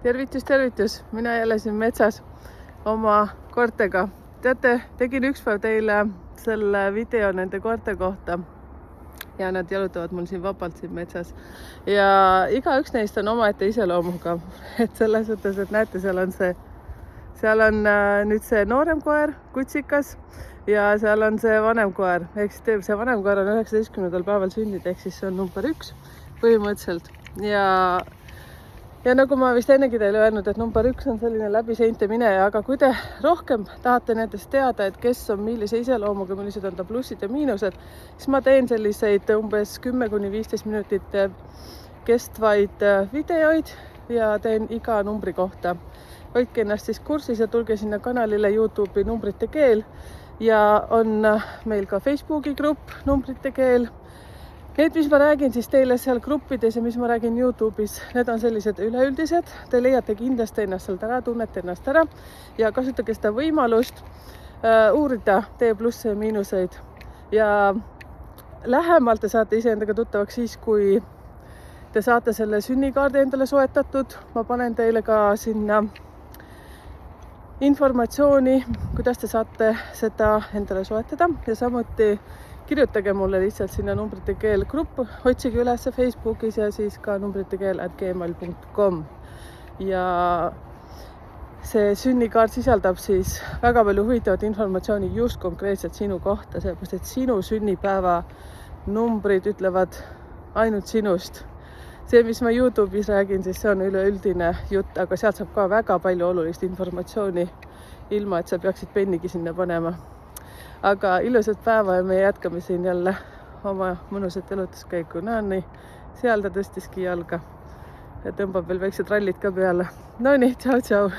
Tervitus, mina jälle siin metsas oma koertega. Teate, tegin ükspäev teile selle video nende koerte kohta ja nad jalutavad mul siin vabalt siin metsas ja igaüks neist on omaette iseloomuga, et selles suhtes, et näete, seal on nüüd see noorem koer, kutsikas, ja seal on see vanem koer, ehk siis see vanem koer on 19. päeval sündinud, ehk siis see on number 1 põhimõtteliselt. Ja nagu ma vist ennegi teile öelnud, et number 1 on selline läbi seinte mineja, aga kui te rohkem tahate nendest teada, et kes on millise iseloomuga, millised on ta plussid ja miinused, siis ma teen selliseid umbes 10–15 minutit kestvaid videoid ja teen iga numbri kohta. Hoidke ennast siis kursis ja tulge sinna kanalile YouTube'i Numbrite Keel ja on meil ka Facebooki grupp Numbrite Keel. Need, mis ma räägin siis teile seal gruppides ja mis ma räägin YouTube'is, need on sellised üleüldised. Te leiate kindlasti ennast sealt ära, tunnete ennast ära ja kasutage seda võimalust uurida teie plusse ja miinuseid. Ja lähemalt te saate iseendaga tuttavaks siis, kui te saate selle sünnikaardi endale soetatud. Ma panen teile ka sinna informatsiooni, kuidas te saate seda endale soetada ja samuti kirjutage mulle lihtsalt sinna Numbrite Keel grupp, otsige üles Facebookis ja siis ka numbritekeel@gmail.com. Ja see sünnikaart sisaldab siis väga palju huvitavat informatsiooni just konkreetselt sinu kohta, sellepärast et sinu sünnipäeva numbrid ütlevad ainult sinust. See, mis ma YouTube'is räägin, siis see on üleüldine jutt, aga sealt saab ka väga palju olulist informatsiooni, ilma et sa peaksid pennigi sinna panema. Aga ilusat päeva ja me jätkame siin jälle oma mõnusat elutuskäiku. Nii, seal ta tõstiski jalga ja tõmbab veel väiksed rallid ka peale. No nii, tšau.